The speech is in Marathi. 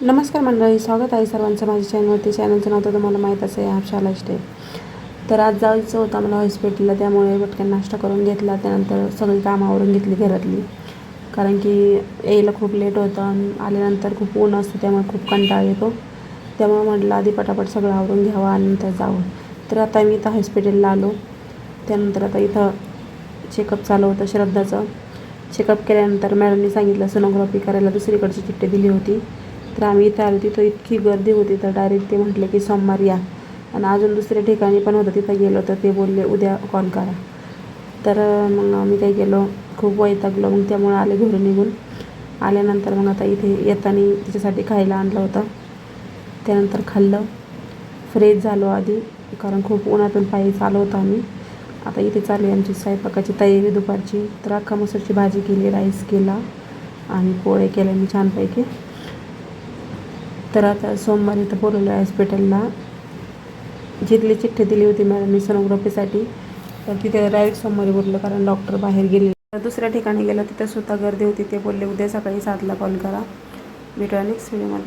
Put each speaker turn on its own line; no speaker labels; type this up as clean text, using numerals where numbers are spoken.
नमस्कार मंडळी, स्वागत आहे सर्वांचं माझ्या चॅनलवरती. चॅनलचं नाव तर तुम्हाला माहीत असेल, हापशा लाईफस्टाईल. तर आज जायचं होतं मला हॉस्पिटलला, त्यामुळे पटकन नाश्ता करून घेतला. त्यानंतर सगळी कामं आवरून घेतली घरातली, कारण की यायला खूप लेट होतं आणि आल्यानंतर खूप ऊन असतं, त्यामुळे खूप कंटाळा येतो. त्यामुळे म्हटलं आधी पटापट सगळं आवरून घ्यावं आणि नंतर जावं. तर आता मी इथं हॉस्पिटलला आलो. त्यानंतर आता इथं चेकअप चालू होतं श्रद्धाचं. चेकअप केल्यानंतर मॅडमनी सांगितलं सोनोग्राफी करायला दुसरीकडची चिठ्ठी दिली होती. तर आम्ही इथं आलो, तिथं इतकी गर्दी होती, तर डायरेक्ट ते म्हटले की सोमवारी या. आणि अजून दुसऱ्या ठिकाणी पण होतं, तिथं गेलो तर ते बोलले उद्या कॉल करा. तर मग आम्ही काय केलो, खूप वैतागलो. मग त्यामुळे आले घरून निघून. आल्यानंतर मग आता इथे येताना तिच्यासाठी खायला आणलं होतं. त्यानंतर खाल्लं, फ्रेश झालो आधी, कारण खूप उन्हातून पायी चालू होतो आम्ही. आता इथे चालू आहे आमची स्वयंपाकाची तयारी दुपारची. तर अख्खा मसूरची भाजी केली, राईस केला आणि पोळे केले मी छानपैकी. तर आता सोमवारी इथं बोलवलं आहे हॉस्पिटलला. जिथली चिठ्ठी दिली होती मॅडमनी सोनोग्राफीसाठी, तर तिथे डायरेक्ट सोमवारी बोललं, कारण डॉक्टर बाहेर गेले. दुसऱ्या ठिकाणी गेलं, तिथं सुद्धा गर्दी होती. ते बोलले उद्या सकाळी 7ला कॉल करा. भेटूया नेक्स्ट व्हिडिओमध्ये.